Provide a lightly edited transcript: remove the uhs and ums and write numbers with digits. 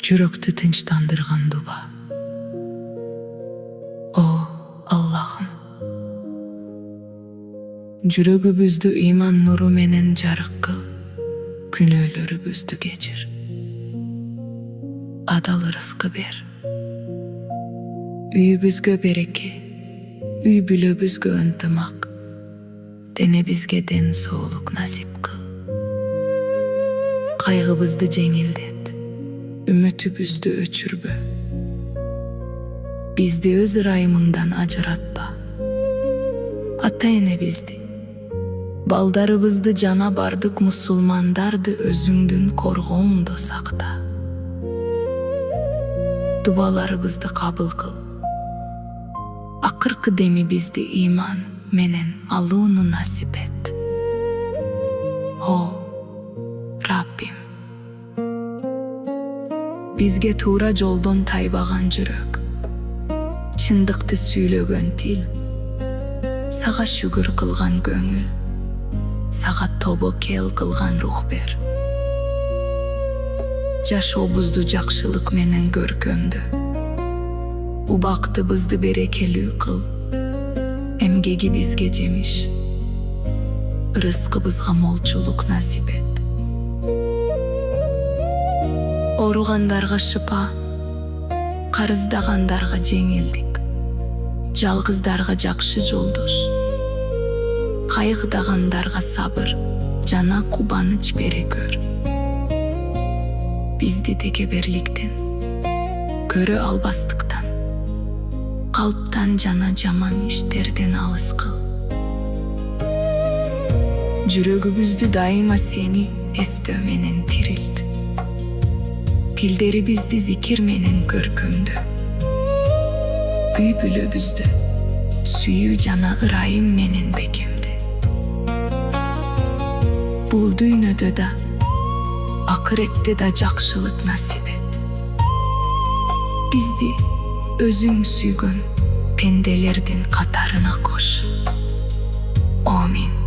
Жүрөктү тынчтандырган дуба. О Аллахым, жүрөгүбүздү ыйман нуру менен жарык кыл, күнөөлөрүбүздү кечир, адал ырыскы бер. Үйүбүзгө береке, үй бүлөбүзгө ынтымак, денебизге ден соолук насип кыл. Кайгыбызды жеңилдет, үмүтүбүздү өчүрбө. Бизди өз ырайымыңдан ажыратпа. Ата-энебизди, балдарыбызды жана бардык мусулмандарды өзүңдүн коргооңдо сакта. Дубаларыбызды кабыл кыл. Акыркы демибизди ыйман менен алууну насип эт. О Раббим, бизге туура жолдон тайбаган жүрөк, чындыкты сүйлөгөн тил, сага шүгүр кылган көңүл, сага тобокел кылган рух бер. Жашообузду жакшылык менен көркөмдө, убактыбызды берекелүү кыл, эмгеги бизге жемиш, ырыскыбызга молчулук насип эт. Ооругандарга шыпа, карыздагандарга жеңилдик, жалгыздарга жакшы жолдош, кайгыдагандарга сабыр жана кубаныч бере көр. Бизди текеберликтен, көрө албастыктан, калптан жана жаман иштерден алыс кыл. Жүрөгүбүздү дайыма сени эстөө менен тирилт. Тилдерибизди зикир менен көркөмдө. Үй бүлөбүздү сүйүү жана ырайым менен бекемде. Бул дүйнөдө да, акыретте да жакшылык насип эт. Бизди өзүң сүйгөн пенделердин катарына кош. Амин.